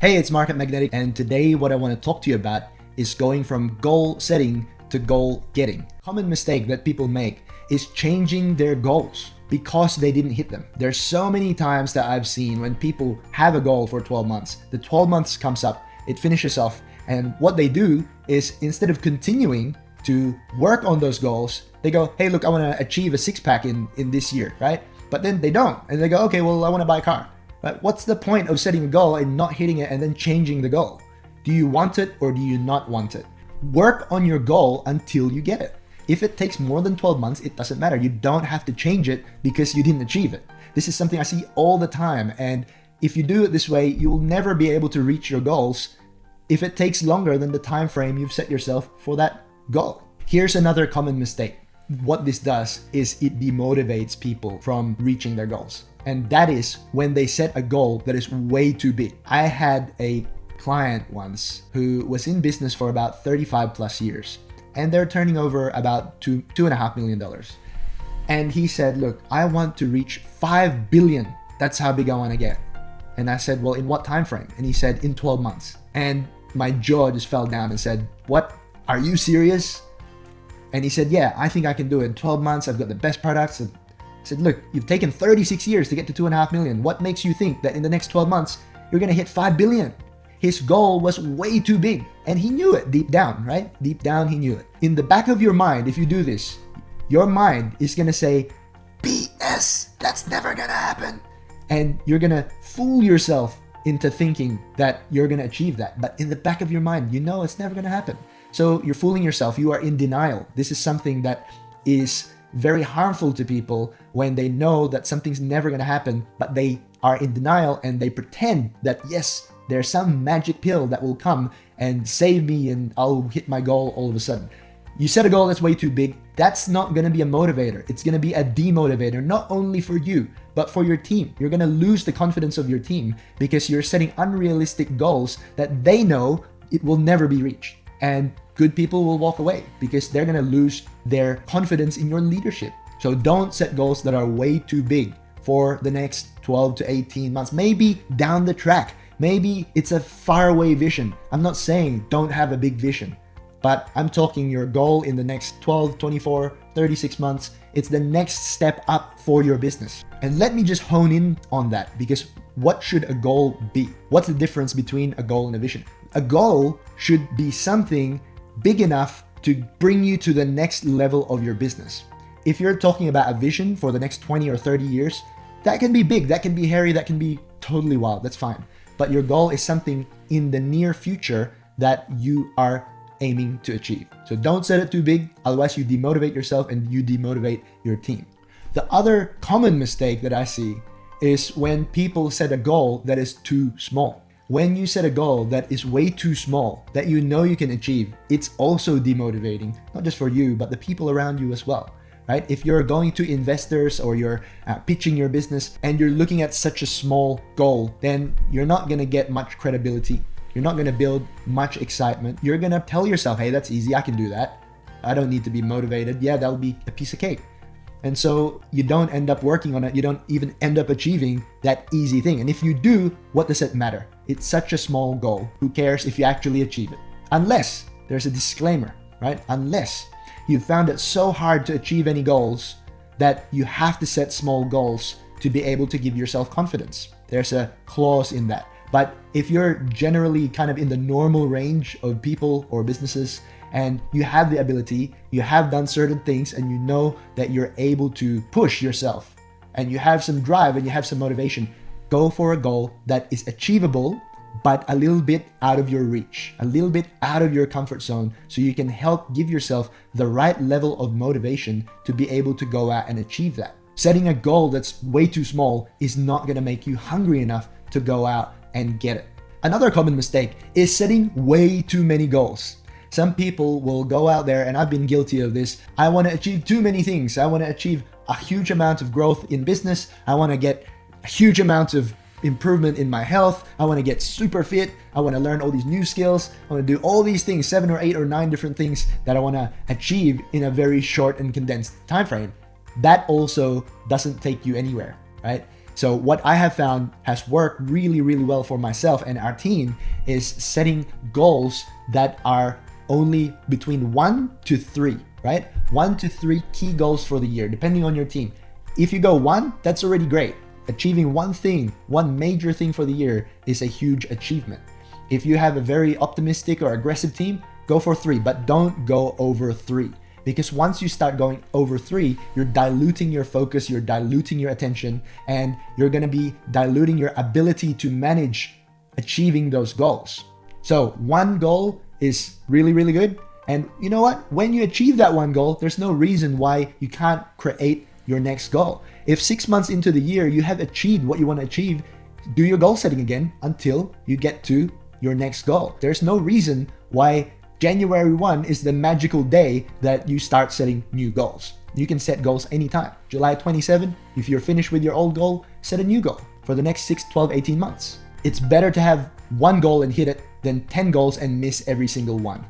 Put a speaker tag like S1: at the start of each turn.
S1: Hey, it's Mark at Magnetic, and today what I want to talk to you about is going from goal setting to goal getting. Common mistake that people make is changing their goals because they didn't hit them. There's so many times that I've seen when people have a goal for 12 months, the 12 months comes up, it finishes off, and what they do is instead of continuing to work on those goals, they go, hey, look, I want to achieve a six-pack in this year, right? But then they don't, and they go, okay, well, I want to buy a car. But what's the point of setting a goal and not hitting it and then changing the goal? Do you want it or do you not want it? Work on your goal until you get it. If it takes more than 12 months, it doesn't matter. You don't have to change it because you didn't achieve it. This is something I see all the time. And if you do it this way, you will never be able to reach your goals if it takes longer than the time frame you've set yourself for that goal. Here's another common mistake. What this does is it demotivates people from reaching their goals. And that is when they set a goal that is way too big. I had a client once who was in business for about 35 plus years, and they're turning over about $2.5 million. And he said, look, I want to reach 5 billion. That's how big I want to get. And I said, well, in what time frame? And he said, in 12 months. And my jaw just fell down and said, what? Are you serious? And he said, yeah, I think I can do it. In 12 months, I've got the best products. I said, look, you've taken 36 years to get to 2.5 million. What makes you think that in the next 12 months, you're going to hit 5 billion? His goal was way too big. And he knew it deep down, right? Deep down, he knew it. In the back of your mind, if you do this, your mind is going to say, BS, that's never going to happen. And you're going to fool yourself into thinking that you're going to achieve that. But in the back of your mind, you know it's never going to happen. So you're fooling yourself. You are in denial. This is something that is very harmful to people when they know that something's never going to happen, but they are in denial and they pretend that, yes, there's some magic pill that will come and save me and I'll hit my goal all of a sudden. You set a goal that's way too big. That's not going to be a motivator. It's going to be a demotivator, not only for you, but for your team. You're going to lose the confidence of your team because you're setting unrealistic goals that they know it will never be reached. And good people will walk away because they're going to lose their confidence in your leadership. So don't set goals that are way too big for the next 12 to 18 months. Maybe down the track. Maybe it's a faraway vision. I'm not saying don't have a big vision, but I'm talking your goal in the next 12, 24, 36 months. It's the next step up for your business. And let me just hone in on that, because what should a goal be? What's the difference between a goal and a vision? A goal should be something big enough to bring you to the next level of your business. If you're talking about a vision for the next 20 or 30 years, that can be big, that can be hairy, that can be totally wild, that's fine. But your goal is something in the near future that you are aiming to achieve. So don't set it too big, otherwise you demotivate yourself and you demotivate your team. The other common mistake that I see is when people set a goal that is too small. When you set a goal that is way too small, that you know you can achieve, it's also demotivating, not just for you, but the people around you as well, right? If you're going to investors or you're pitching your business and you're looking at such a small goal, then you're not going to get much credibility. You're not going to build much excitement. You're going to tell yourself, hey, that's easy. I can do that. I don't need to be motivated. Yeah, that'll be a piece of cake. And so you don't end up working on it. You don't even end up achieving that easy thing. And if you do, what does it matter? It's such a small goal. Who cares if you actually achieve it? Unless there's a disclaimer, right? Unless you found it so hard to achieve any goals that you have to set small goals to be able to give yourself confidence. There's a clause in that. But if you're generally kind of in the normal range of people or businesses and you have the ability, you have done certain things and you know that you're able to push yourself and you have some drive and you have some motivation, go for a goal that is achievable but a little bit out of your reach, a little bit out of your comfort zone, so you can help give yourself the right level of motivation to be able to go out and achieve that. Setting a goal that's way too small is not going to make you hungry enough to go out and get it. Another common mistake is setting way too many goals. Some people will go out there, and I've been guilty of this. I want to achieve too many things. I want to achieve a huge amount of growth in business. I want to get a huge amount of improvement in my health. I want to get super fit. I want to learn all these new skills. I want to do all these things, 7 or 8 or 9 different things that I want to achieve in a very short and condensed time frame. That also doesn't take you anywhere, right? So what I have found has worked really, really well for myself and our team is setting goals that are only between 1 to 3, right? 1 to 3 key goals for the year, depending on your team. If you go 1, that's already great. Achieving one thing, one major thing for the year is a huge achievement. If you have a very optimistic or aggressive team, go for 3, but don't go over 3. Because once you start going over 3, you're diluting your focus, you're diluting your attention, and you're gonna be diluting your ability to manage achieving those goals. So 1 goal is really, really good. And you know what? When you achieve that 1 goal, there's no reason why you can't create your next goal. If 6 months into the year you have achieved what you want to achieve, do your goal setting again until you get to your next goal. There's no reason why January 1 is the magical day that you start setting new goals. You can set goals anytime. July 27, if you're finished with your old goal, set a new goal for the next 6, 12, 18 months. It's better to have 1 goal and hit it than 10 goals and miss every single one.